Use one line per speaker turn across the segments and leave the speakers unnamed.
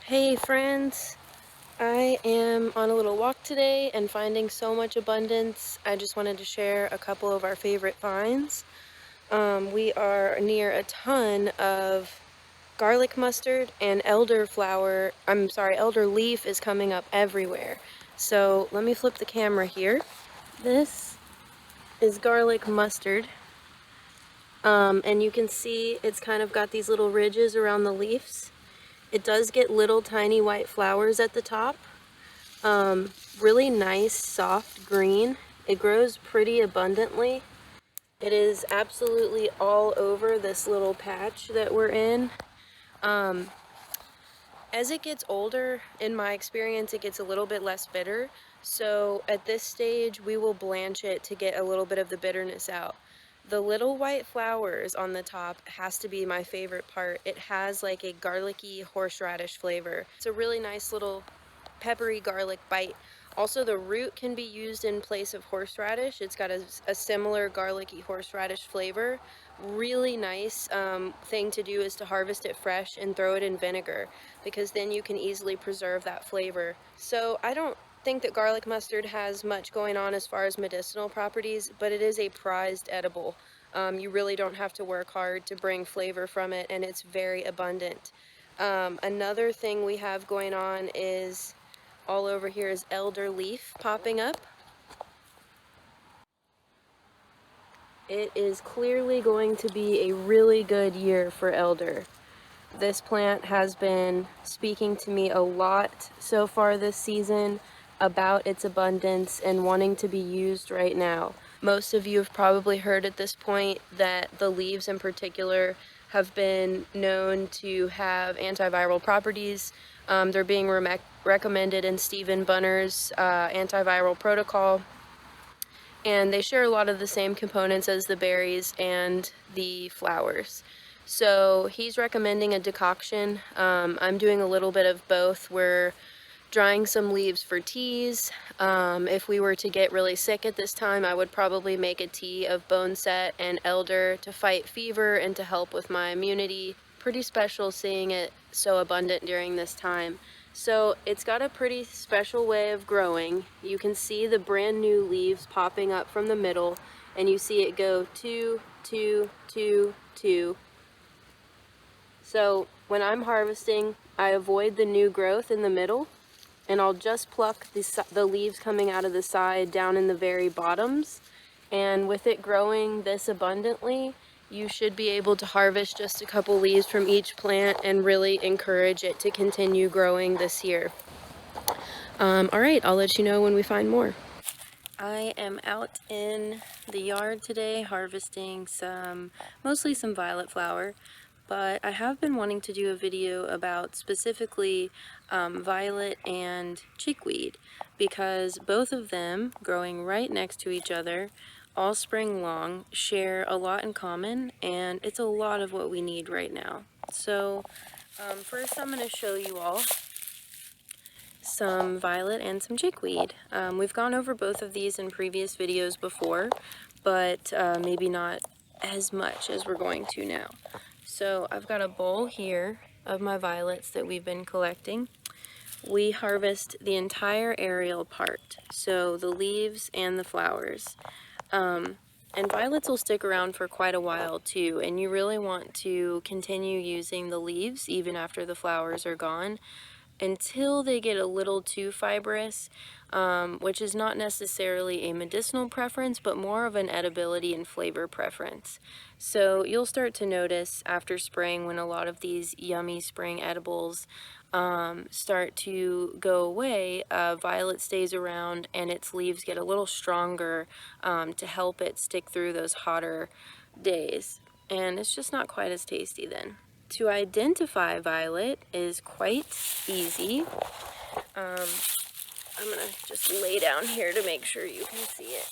Hey friends, I am on a little walk today and finding so much abundance. I just wanted to share a couple of our favorite finds. We are near a ton of garlic mustard and elder leaf is coming up everywhere. So let me flip the camera here. This is garlic mustard. And you can see it's kind of got these little ridges around the leaves. It does get little tiny white flowers at the top. Really nice soft green. It grows pretty abundantly. It is absolutely all over this little patch that we're in. As it gets older, in my experience, it gets a little bit less bitter. So at this stage, we will blanch it to get a little bit of the bitterness out. The little white flowers on the top has to be my favorite part. It has like a garlicky horseradish flavor. It's a really nice little peppery garlic bite. Also, the root can be used in place of horseradish. It's got a similar garlicky horseradish flavor. Really nice thing to do is to harvest it fresh and throw it in vinegar, because then you can easily preserve that flavor. So I don't think that garlic mustard has much going on as far as medicinal properties, but it is a prized edible. You really don't have to work hard to bring flavor from it, and it's very abundant. Another thing we have going on is all over here is elder leaf popping up. It is clearly going to be a really good year for elder. This plant has been speaking to me a lot so far this season about its abundance and wanting to be used right now. Most of you have probably heard at this point that the leaves in particular have been known to have antiviral properties. They're being recommended in Stephen Bunner's antiviral protocol, and they share a lot of the same components as the berries and the flowers. So he's recommending a decoction. I'm doing a little bit of both. We're drying some leaves for teas. If we were to get really sick at this time, I would probably make a tea of boneset and elder to fight fever and to help with my immunity. Pretty special seeing it so abundant during this time. So it's got a pretty special way of growing. You can see the brand new leaves popping up from the middle, and you see it go 2, 2, 2, 2. So when I'm harvesting, I avoid the new growth in the middle, and I'll just pluck the leaves coming out of the side down in the very bottoms. And with it growing this abundantly, you should be able to harvest just a couple leaves from each plant and really encourage it to continue growing this year. Alright, I'll let you know when we find more. I am out in the yard today harvesting mostly some violet flower, but I have been wanting to do a video about specifically violet and chickweed, because both of them, growing right next to each other all spring long, share a lot in common, and it's a lot of what we need right now. So first I'm going to show you all some violet and some chickweed. We've gone over both of these in previous videos before, but maybe not as much as we're going to now. So I've got a bowl here of my violets that we've been collecting. We harvest the entire aerial part, so the leaves and the flowers. And violets will stick around for quite a while too, and you really want to continue using the leaves even after the flowers are gone, until they get a little too fibrous, which is not necessarily a medicinal preference, but more of an edibility and flavor preference. So you'll start to notice after spring, when a lot of these yummy spring edibles start to go away, violet stays around and its leaves get a little stronger to help it stick through those hotter days. And it's just not quite as tasty then. To identify violet is quite easy. I'm gonna just lay down here to make sure you can see it.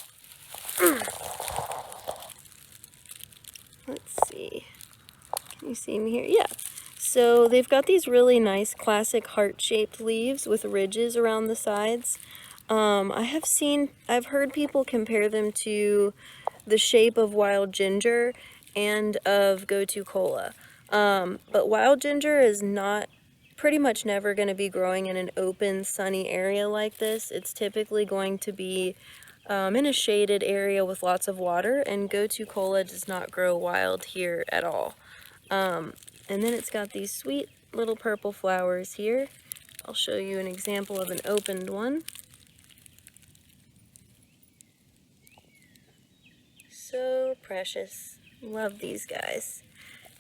Let's see. Can you see me here? Yeah. So they've got these really nice classic heart-shaped leaves with ridges around the sides. I've heard people compare them to the shape of wild ginger and of gotu kola. But wild ginger is not pretty much never going to be growing in an open, sunny area like this. It's typically going to be in a shaded area with lots of water, and Gotu Kola does not grow wild here at all. And then it's got these sweet little purple flowers here. I'll show you an example of an opened one. So precious. Love these guys.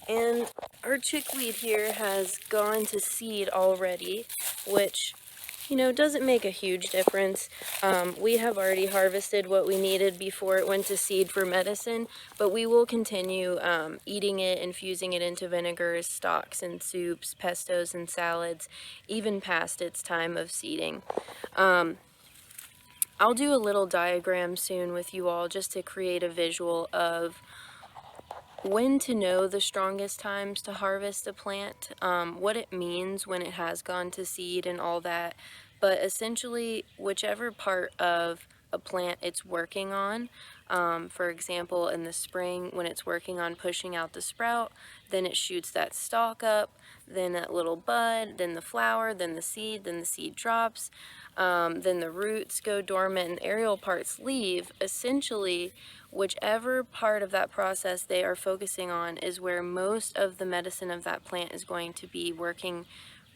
And our chickweed here has gone to seed already, which, you know, doesn't make a huge difference. We have already harvested what we needed before it went to seed for medicine, but we will continue eating it, infusing it into vinegars, stocks and soups, pestos and salads, even past its time of seeding. I'll do a little diagram soon with you all just to create a visual of when to know the strongest times to harvest a plant, what it means when it has gone to seed and all that. But essentially, whichever part of a plant it's working on, for example, in the spring when it's working on pushing out the sprout, then it shoots that stalk up, then that little bud, then the flower, then the seed drops, then the roots go dormant and aerial parts leave. Essentially, whichever part of that process they are focusing on is where most of the medicine of that plant is going to be working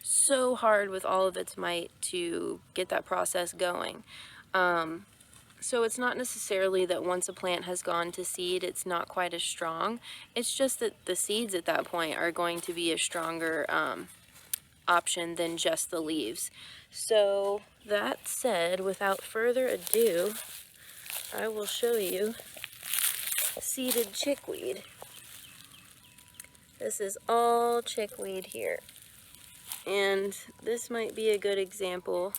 so hard with all of its might to get that process going. So it's not necessarily that once a plant has gone to seed, it's not quite as strong. It's just that the seeds at that point are going to be a stronger option than just the leaves. So that said, without further ado, I will show you seeded chickweed. This is all chickweed here. And this might be a good example,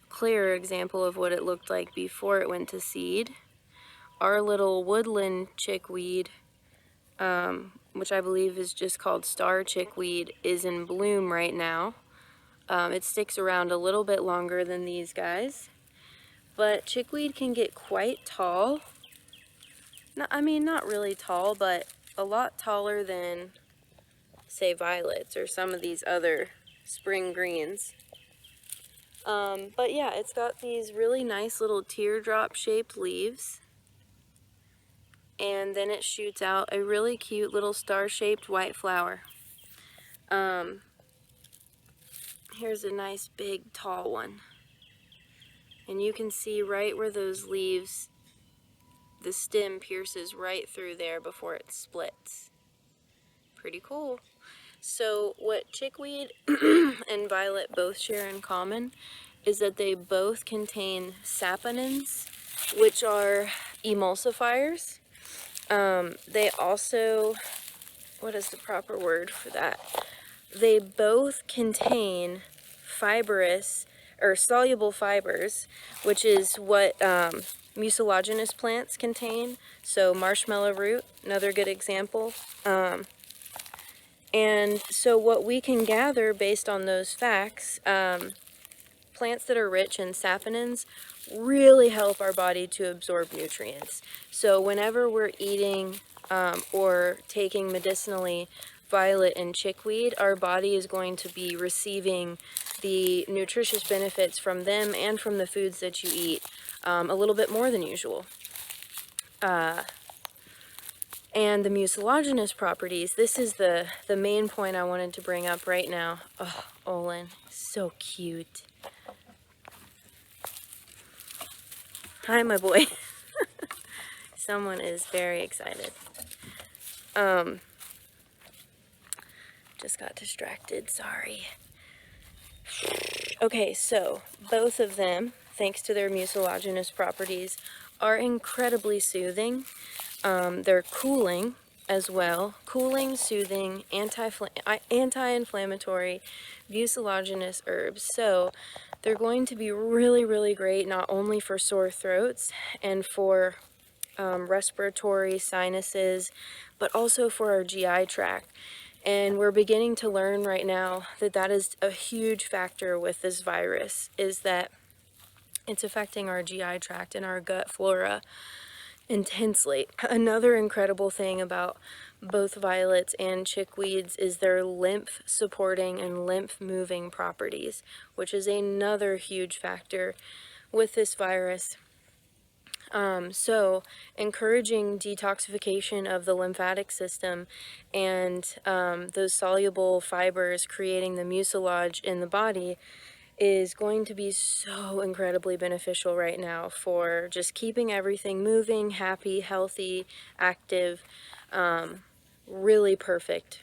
clearer example of what it looked like before it went to seed. Our little woodland chickweed, which I believe is just called star chickweed, is in bloom right now. It sticks around a little bit longer than these guys. But chickweed can get quite tall. I mean, not really tall, but a lot taller than, say, violets or some of these other spring greens. But yeah, it's got these really nice little teardrop-shaped leaves. And then it shoots out a really cute little star-shaped white flower. Here's a nice big tall one. And you can see right where those leaves, the stem pierces right through there before it splits. Pretty cool. So what chickweed and violet both share in common is that they both contain saponins, which are emulsifiers. They also, what is the proper word for that? They both contain fibrous or soluble fibers, which is what mucilaginous plants contain. So marshmallow root, another good example. And so what we can gather based on those facts, plants that are rich in saponins really help our body to absorb nutrients. So whenever we're eating or taking medicinally violet and chickweed, our body is going to be receiving the nutritious benefits from them and from the foods that you eat a little bit more than usual. And the mucilaginous properties, this is the main point I wanted to bring up right now. Oh, Olin, so cute. Hi, my boy. Someone is very excited. Just got distracted, sorry. Okay, so both of them, thanks to their mucilaginous properties, are incredibly soothing. They're cooling as well. Cooling, soothing, anti-inflammatory, mucilaginous herbs. So they're going to be really, really great not only for sore throats and for respiratory sinuses, but also for our GI tract. And we're beginning to learn right now that that is a huge factor with this virus, is that it's affecting our GI tract and our gut flora. intensely. Another incredible thing about both violets and chickweeds is their lymph supporting and lymph moving properties, which is another huge factor with this virus. So encouraging detoxification of the lymphatic system and those soluble fibers creating the mucilage in the body is going to be so incredibly beneficial right now for just keeping everything moving, happy, healthy, active. Really perfect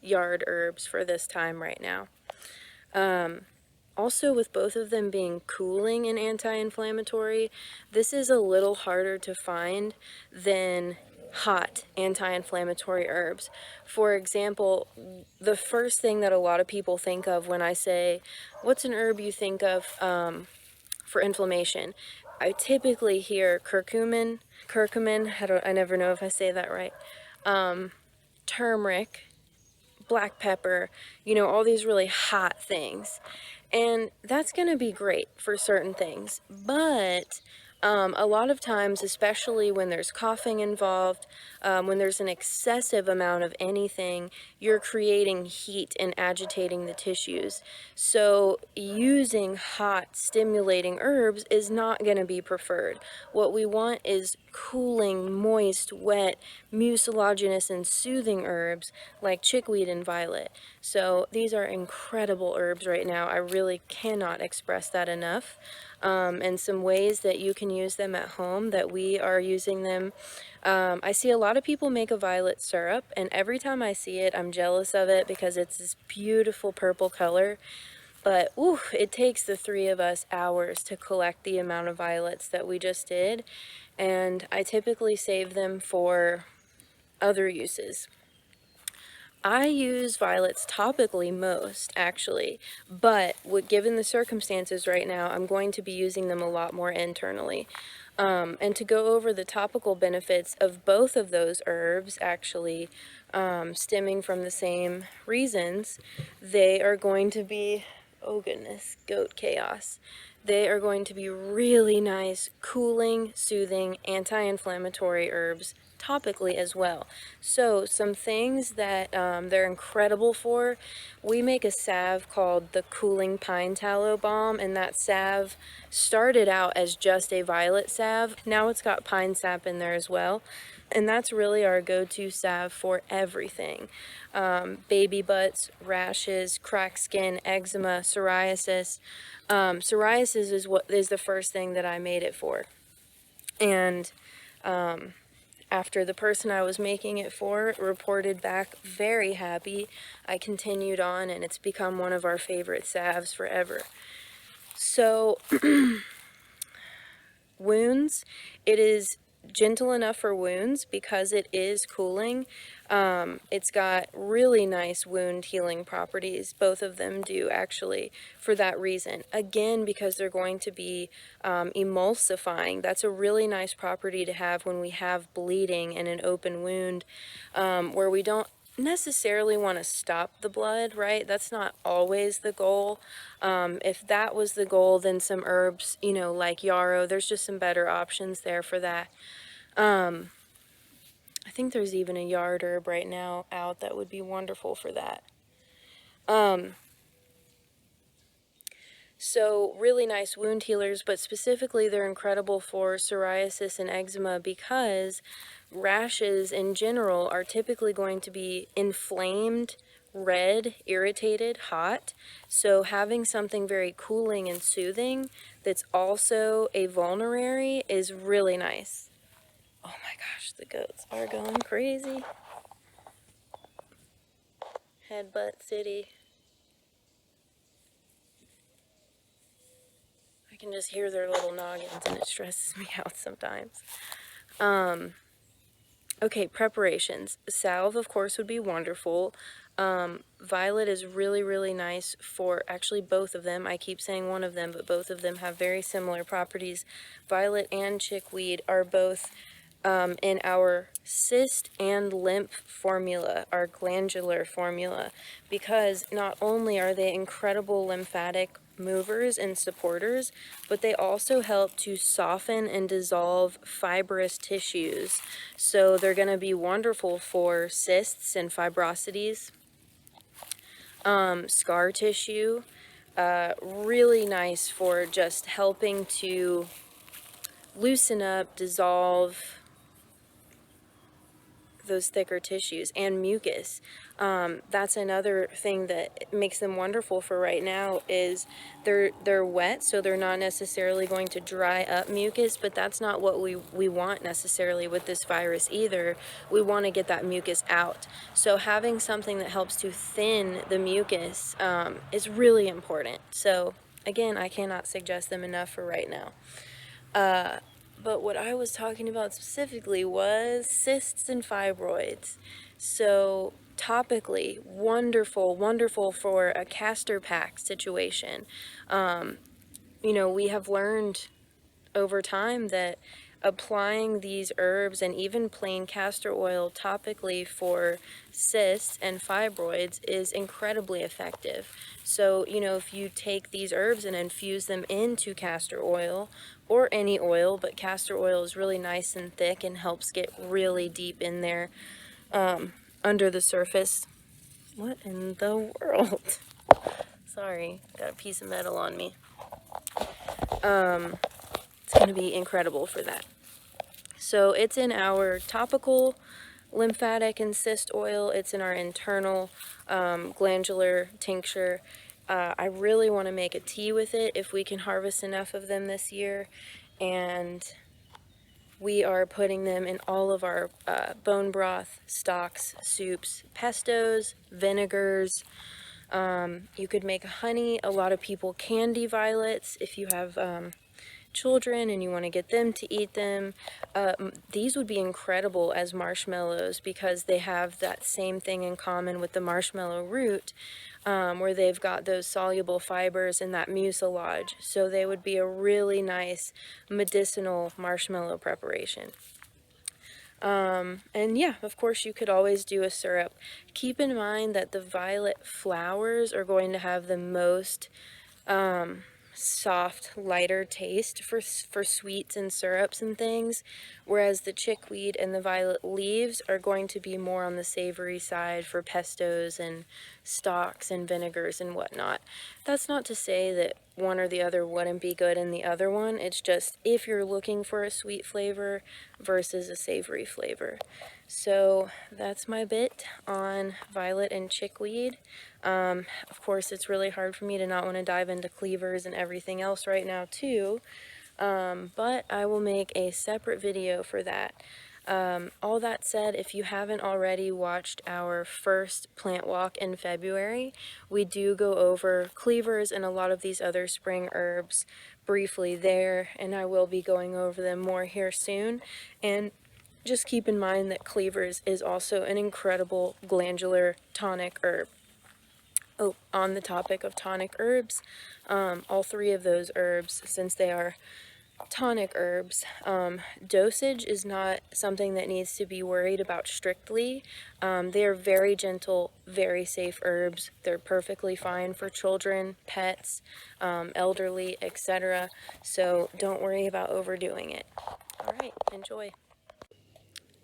yard herbs for this time right now. Also, with both of them being cooling and anti-inflammatory, this is a little harder to find than hot anti-inflammatory herbs. For example, the first thing that a lot of people think of when I say, what's an herb you think of for inflammation? I typically hear curcumin, I never know if I say that right, turmeric, black pepper, you know, all these really hot things. And that's going to be great for certain things. But a lot of times, especially when there's coughing involved, when there's an excessive amount of anything, you're creating heat and agitating the tissues. So using hot, stimulating herbs is not going to be preferred. What we want is cooling, moist, wet, mucilaginous, and soothing herbs like chickweed and violet. So these are incredible herbs right now. I really cannot express that enough. And some ways that you can use them at home that we are using them. I see a lot of people make a violet syrup, and every time I see it, I'm jealous of it because it's this beautiful purple color. But it takes the three of us hours to collect the amount of violets that we just did, and I typically save them for other uses. I use violets topically most, actually, but given the circumstances right now, I'm going to be using them a lot more internally. And to go over the topical benefits of both of those herbs, actually, stemming from the same reasons, they are going to be, oh goodness, goat chaos. They are going to be really nice, cooling, soothing, anti-inflammatory herbs topically as well. So some things that they're incredible for, we make a salve called the Cooling Pine Tallow Balm, and that salve started out as just a violet salve. Now it's got pine sap in there as well. And that's really our go-to salve for everything. Baby butts, rashes, cracked skin, eczema, psoriasis. Psoriasis is the first thing that I made it for. And after the person I was making it for reported back very happy, I continued on, and it's become one of our favorite salves forever. So, wounds, it is gentle enough for wounds because it is cooling. It's got really nice wound healing properties. Both of them do, actually, for that reason. Again, because they're going to be emulsifying. That's a really nice property to have when we have bleeding and an open wound, where we don't necessarily want to stop the blood, right? That's not always the goal. If that was the goal, then some herbs, you know, like yarrow, there's just some better options there for that. I think there's even a yard herb right now out that would be wonderful for that. So really nice wound healers, but specifically they're incredible for psoriasis and eczema because rashes in general are typically going to be inflamed, red, irritated, hot. So having something very cooling and soothing that's also a vulnerary is really nice. Oh my gosh, the goats are going crazy. Headbutt City. I can just hear their little noggins and it stresses me out sometimes. Okay, preparations. Salve, of course, would be wonderful. Violet is really, really nice for actually both of them. I keep saying one of them, but both of them have very similar properties. Violet and chickweed are both in our cyst and lymph formula, our glandular formula, because not only are they incredible lymphatic movers and supporters, but they also help to soften and dissolve fibrous tissues. So they're going to be wonderful for cysts and fibrosities, scar tissue, really nice for just helping to loosen up, dissolve those thicker tissues, and mucus. That's another thing that makes them wonderful for right now is they're wet, so they're not necessarily going to dry up mucus, but that's not what we want necessarily with this virus either. We want to get that mucus out. So having something that helps to thin the mucus is really important. So again, I cannot suggest them enough for right now. But what I was talking about specifically was cysts and fibroids. So topically, wonderful, wonderful for a castor pack situation. You know, we have learned over time that applying these herbs and even plain castor oil topically for cysts and fibroids is incredibly effective. So, you know, if you take these herbs and infuse them into castor oil or any oil, but castor oil is really nice and thick and helps get really deep in there under the surface. What in the world? Sorry, got a piece of metal on me. It's going to be incredible for that. So it's in our topical lymphatic and cyst oil. It's in our internal glandular tincture. I really want to make a tea with it if we can harvest enough of them this year. And we are putting them in all of our bone broth, stocks, soups, pestos, vinegars. You could make honey. A lot of people candy violets if you have children and you want to get them to eat them. These would be incredible as marshmallows because they have that same thing in common with the marshmallow root, where they've got those soluble fibers and that mucilage. So they would be a really nice medicinal marshmallow preparation. And yeah, of course you could always do a syrup. Keep in mind that the violet flowers are going to have the most soft, lighter taste for sweets and syrups and things, whereas the chickweed and the violet leaves are going to be more on the savory side for pestos and stocks and vinegars and whatnot. That's not to say that one or the other wouldn't be good in the other one. It's just if you're looking for a sweet flavor versus a savory flavor. So that's my bit on violet and chickweed. Of course, it's really hard for me to not want to dive into cleavers and everything else right now too, but I will make a separate video for that. All that said, if you haven't already watched our first plant walk in February, we do go over cleavers and a lot of these other spring herbs briefly there, and I will be going over them more here soon. And just keep in mind that cleavers is also an incredible glandular tonic herb. Oh, on the topic of tonic herbs, all three of those herbs, since they are tonic herbs, dosage is not something that needs to be worried about strictly. They are very gentle, very safe herbs. They're perfectly fine for children, pets, elderly, etc. So don't worry about overdoing it. All right, enjoy.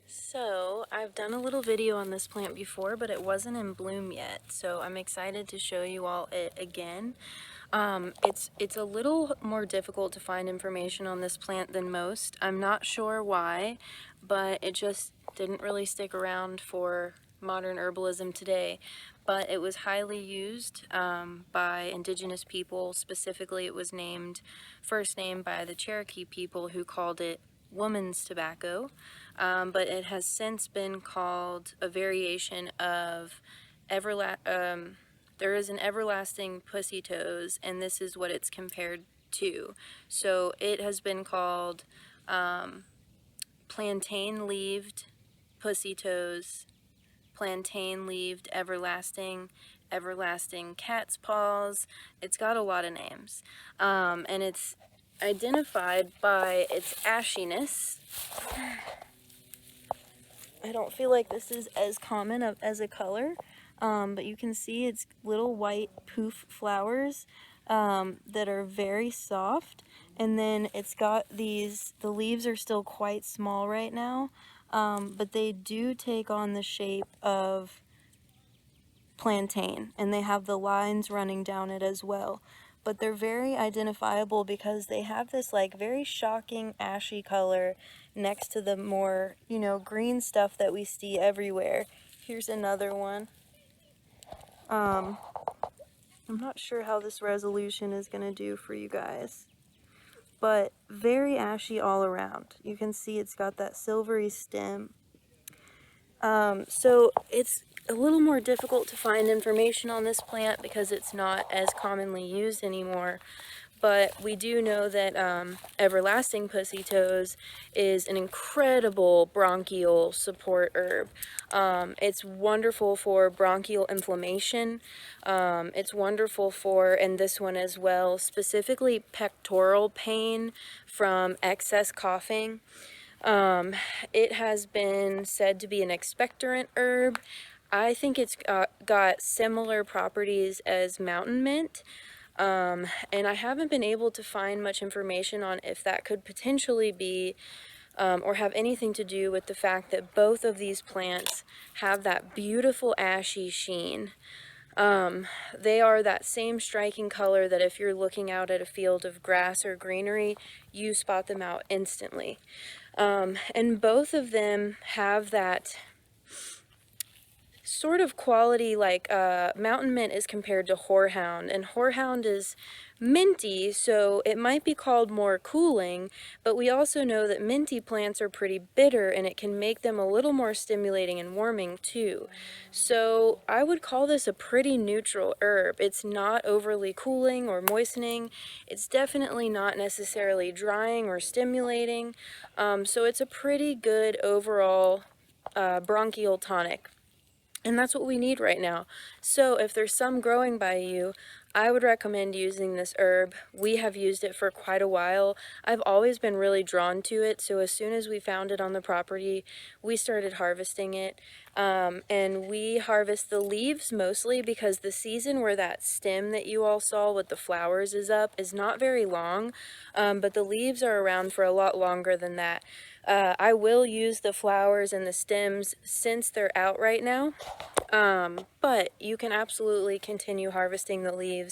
So, I've done a little video on this plant before, but it wasn't in bloom yet, so I'm excited to show you all it again. It's a little more difficult to find information on this plant than most. I'm not sure why, but it just didn't really stick around for modern herbalism today. But it was highly used by indigenous people. Specifically, it was first named by the Cherokee people who called it woman's tobacco, but it has since been called a variation of there is an everlasting Pussytoes, and this is what it's compared to. So it has been called plantain-leaved Pussytoes, plantain-leaved everlasting, everlasting cat's paws. It's got a lot of names, and it's identified by its ashiness. I don't feel like this is as common as a color, but you can see it's little white poof flowers that are very soft, and then it's got these, the leaves are still quite small right now, but they do take on the shape of plantain, and they have the lines running down it as well. But they're very identifiable because they have this like very shocking ashy color next to the more, you know, green stuff that we see everywhere. Here's another one. I'm not sure how this resolution is going to do for you guys, but very ashy all around. You can see it's got that silvery stem. So it's a little more difficult to find information on this plant because it's not as commonly used anymore. But we do know that everlasting Pussytoes is an incredible bronchial support herb. It's wonderful for bronchial inflammation. It's wonderful for, and this one as well, specifically pectoral pain from excess coughing. It has been said to be an expectorant herb. I think it's got similar properties as mountain mint. And I haven't been able to find much information on if that could potentially be or have anything to do with the fact that both of these plants have that beautiful ashy sheen. They are that same striking color that if you're looking out at a field of grass or greenery, you spot them out instantly. And both of them have that sort of quality like mountain mint is compared to horehound, and horehound is minty, so it might be called more cooling, but we also know that minty plants are pretty bitter and it can make them a little more stimulating and warming too. So I would call this a pretty neutral herb. It's not overly cooling or moistening. It's definitely not necessarily drying or stimulating. So it's a pretty good overall bronchial tonic. And that's what we need right now. So if there's some growing by you, I would recommend using this herb. We have used it for quite a while. I've always been really drawn to it, so as soon as we found it on the property, we started harvesting it. And we harvest the leaves mostly because the season where that stem that you all saw with the flowers is up is not very long, but the leaves are around for a lot longer than that. I will use the flowers and the stems since they're out right now, but you can absolutely continue harvesting the leaves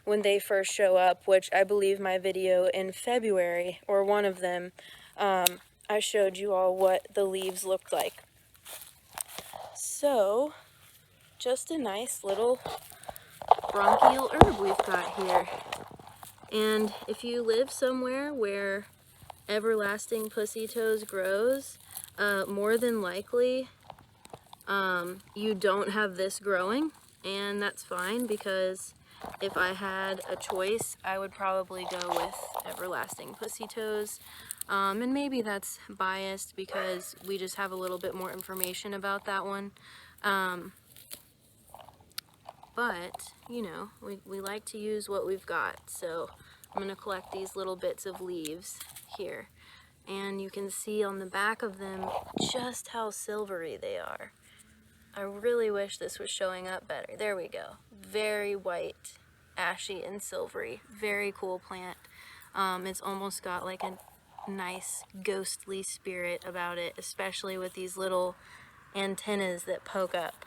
when they first show up, which I believe my video in February, or one of them, I showed you all what the leaves looked like. So, just a nice little bronchial herb we've got here. And if you live somewhere where everlasting Pussytoes grows, more than likely you don't have this growing, and that's fine, because if I had a choice, I would probably go with everlasting Pussytoes. And maybe that's biased because we just have a little bit more information about that one. But, you know, we like to use what we've got, so I'm going to collect these little bits of leaves here. And you can see on the back of them just how silvery they are. I really wish this was showing up better. There we go. Very white, ashy, and silvery. Very cool plant. It's almost got like a nice ghostly spirit about it, especially with these little antennas that poke up.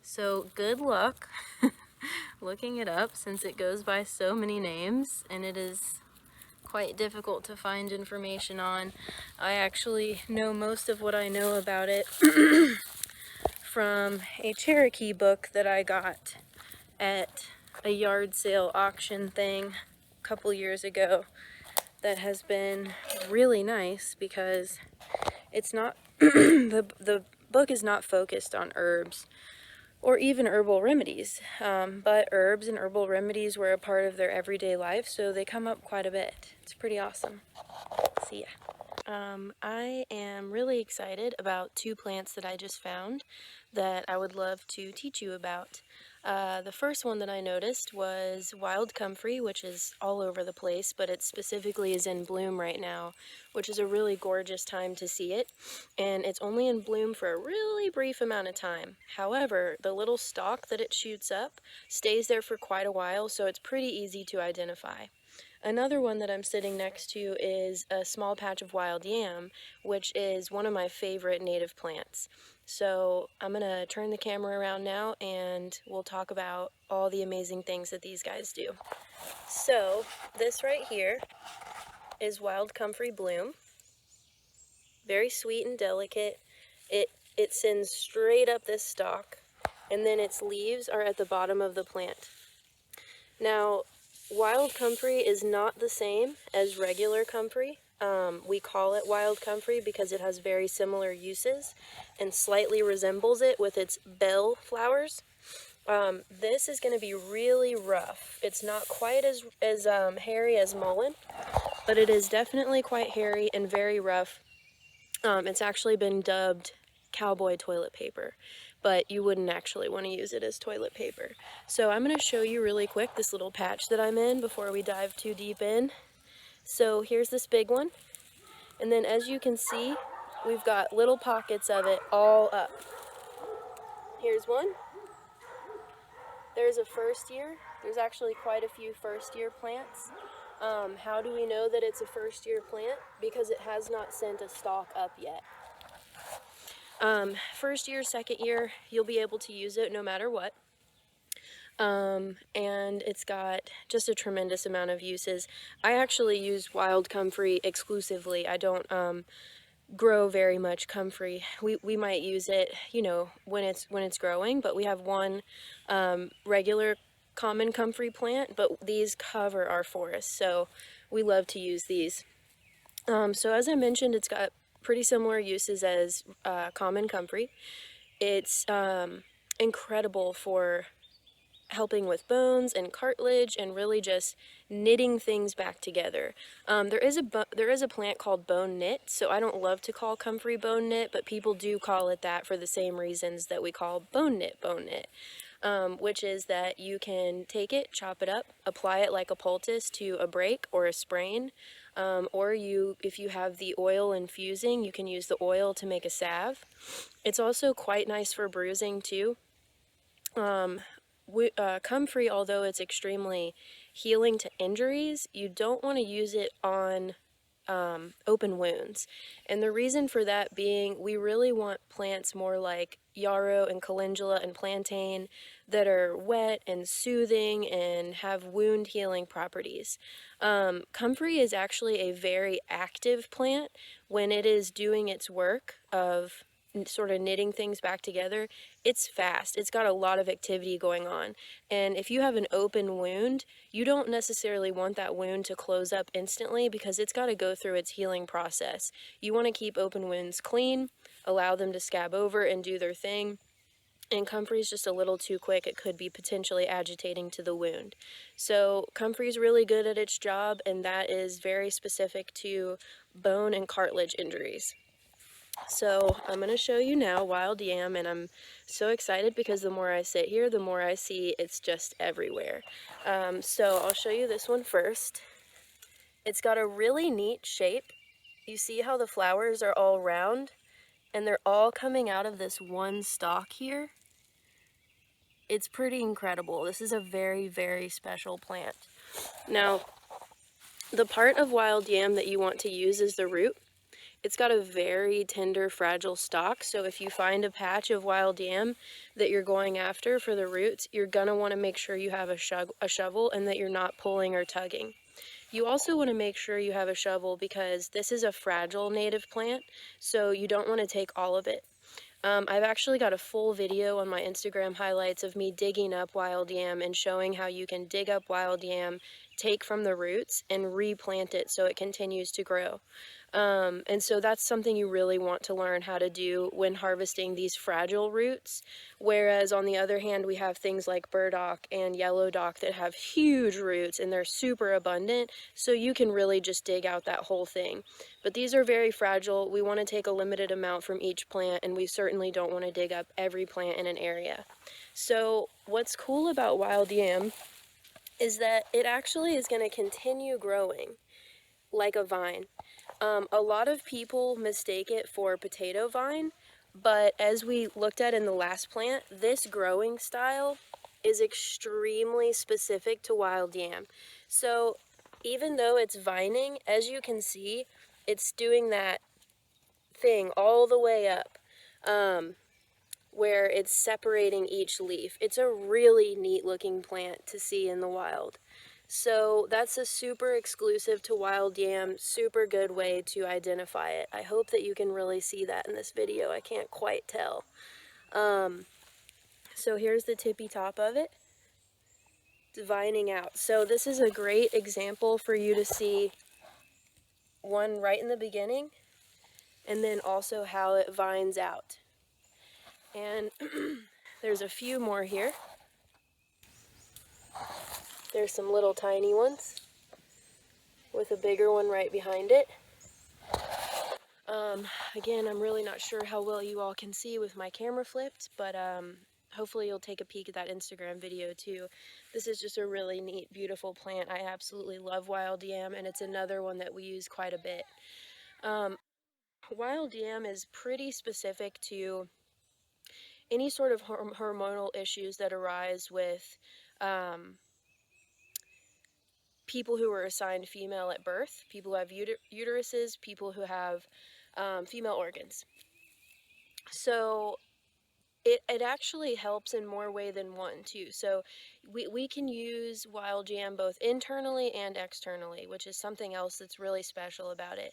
So good luck looking it up, since it goes by so many names and it is quite difficult to find information on. I actually know most of what I know about it from a Cherokee book that I got at a yard sale auction thing a couple years ago that has been really nice, because it's not the book is not focused on herbs or even herbal remedies, but herbs and herbal remedies were a part of their everyday life, so they come up quite a bit. It's pretty awesome. See ya. I am really excited about two plants that I just found that I would love to teach you about. The first one that I noticed was wild comfrey, which is all over the place, but it specifically is in bloom right now, which is a really gorgeous time to see it. And it's only in bloom for a really brief amount of time. However, the little stalk that it shoots up stays there for quite a while, so it's pretty easy to identify. Another one that I'm sitting next to is a small patch of wild yam, which is one of my favorite native plants. So I'm going to turn the camera around now and we'll talk about all the amazing things that these guys do. So this right here is wild comfrey bloom. Very sweet and delicate. It sends straight up this stalk, and then its leaves are at the bottom of the plant. Now, wild comfrey is not the same as regular comfrey. We call it wild comfrey because it has very similar uses and slightly resembles it with its bell flowers. This is going to be really rough. It's not quite as hairy as mullein, but it is definitely quite hairy and very rough. It's actually been dubbed cowboy toilet paper, but you wouldn't actually want to use it as toilet paper. So I'm going to show you really quick this little patch that I'm in before we dive too deep in. So here's this big one, and then as you can see, we've got little pockets of it all up. Here's one. There's a first year. There's actually quite a few first year plants. How do we know that it's a first year plant? Because it has not sent a stalk up yet. First year, second year, you'll be able to use it no matter what. And it's got just a tremendous amount of uses. I actually use wild comfrey exclusively. I don't grow very much comfrey. We might use it, you know, when it's growing, but we have one regular common comfrey plant, but these cover our forest, so we love to use these. So as I mentioned, it's got pretty similar uses as common comfrey. It's incredible for helping with bones and cartilage and really just knitting things back together. There is a plant called bone knit, so I don't love to call comfrey bone knit, but people do call it that for the same reasons that we call bone knit, which is that you can take it, chop it up, apply it like a poultice to a break or a sprain, or if you have the oil infusing, you can use the oil to make a salve. It's also quite nice for bruising too. Comfrey, although it's extremely healing to injuries, you don't want to use it on open wounds. And the reason for that being, we really want plants more like yarrow and calendula and plantain that are wet and soothing and have wound healing properties. Comfrey is actually a very active plant when it is doing its work of sort of knitting things back together. It's fast. It's got a lot of activity going on. And if you have an open wound, you don't necessarily want that wound to close up instantly because it's got to go through its healing process. You want to keep open wounds clean, allow them to scab over and do their thing. And comfrey is just a little too quick. It could be potentially agitating to the wound. So comfrey is really good at its job, and that is very specific to bone and cartilage injuries. So I'm going to show you now wild yam, and I'm so excited because the more I sit here, the more I see it's just everywhere. So I'll show you this one first. It's got a really neat shape. You see how the flowers are all round, and they're all coming out of this one stalk here. It's pretty incredible. This is a very, very special plant. Now, the part of wild yam that you want to use is the root. It's got a very tender, fragile stalk, so if you find a patch of wild yam that you're going after for the roots, you're going to want to make sure you have a shovel and that you're not pulling or tugging. You also want to make sure you have a shovel because this is a fragile native plant, so you don't want to take all of it. I've actually got a full video on my Instagram highlights of me digging up wild yam and showing how you can dig up wild yam, take from the roots, and replant it so it continues to grow. And so that's something you really want to learn how to do when harvesting these fragile roots. Whereas on the other hand, we have things like burdock and yellow dock that have huge roots and they're super abundant. So you can really just dig out that whole thing. But these are very fragile. We want to take a limited amount from each plant, and we certainly don't want to dig up every plant in an area. So what's cool about wild yam is that it actually is going to continue growing like a vine. A lot of people mistake it for potato vine, but as we looked at in the last plant, this growing style is extremely specific to wild yam. So even though it's vining, as you can see, it's doing that thing all the way up, where it's separating each leaf. It's a really neat looking plant to see in the wild. So that's a super exclusive to wild yam, super good way to identify it. I hope that you can really see that in this video. I can't quite tell. So here's the tippy top of it. It's vining out. So this is a great example for you to see one right in the beginning, and then also how it vines out. And there's a few more here. There's some little tiny ones with a bigger one right behind it. Again, I'm really not sure how well you all can see with my camera flipped, but hopefully you'll take a peek at that Instagram video too. This is just a really neat, beautiful plant. I absolutely love wild yam, and it's another one that we use quite a bit. Wild yam is pretty specific to any sort of hormonal issues that arise with people who are assigned female at birth, people who have uteruses, people who have female organs. So it actually helps in more way than one too. So we can use wild yam both internally and externally, which is something else that's really special about it.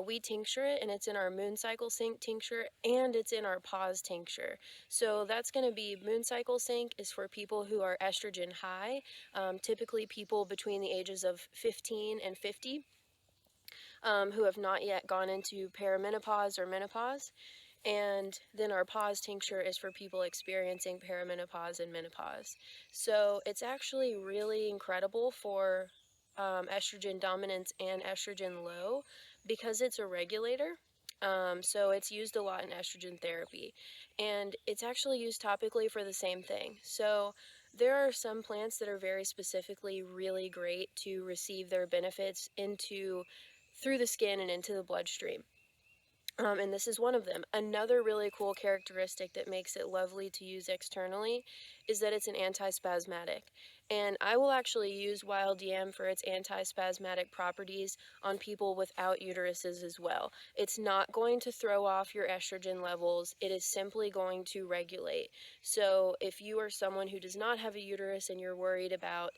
We tincture it, and it's in our moon cycle sync tincture, and it's in our pause tincture. So that's going to be moon cycle sync is for people who are estrogen high, typically people between the ages of 15 and 50. Who have not yet gone into perimenopause or menopause. And then our pause tincture is for people experiencing perimenopause and menopause. So it's actually really incredible for estrogen dominance and estrogen low because it's a regulator. So it's used a lot in estrogen therapy, and it's actually used topically for the same thing. So there are some plants that are very specifically really great to receive their benefits through the skin and into the bloodstream. And this is one of them. Another really cool characteristic that makes it lovely to use externally is that it's an antispasmodic. And I will actually use wild yam for its antispasmodic properties on people without uteruses as well. It's not going to throw off your estrogen levels. It is simply going to regulate. So if you are someone who does not have a uterus and you're worried about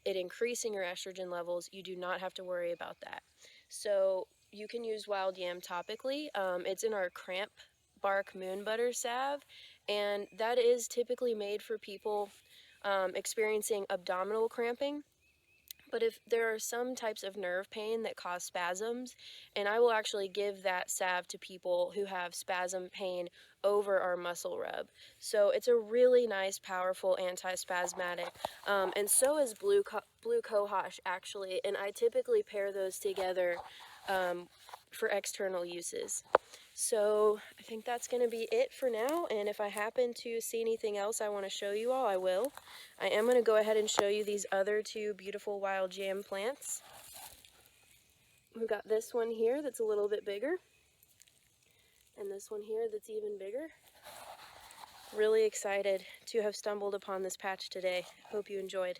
it increasing your estrogen levels, you do not have to worry about that. So you can use wild yam topically. It's in our cramp bark moon butter salve, and that is typically made for people experiencing abdominal cramping. But if there are some types of nerve pain that cause spasms, and I will actually give that salve to people who have spasm pain over our muscle rub. So it's a really nice, powerful antispasmodic. And so is blue cohosh actually, and I typically pair those together for external uses. So I think that's going to be it for now, and if I happen to see anything else I want to show you all, I will. I am going to go ahead and show you these other two beautiful wild yam plants. We've got this one here that's a little bit bigger, and this one here that's even bigger. Really excited to have stumbled upon this patch today. Hope you enjoyed.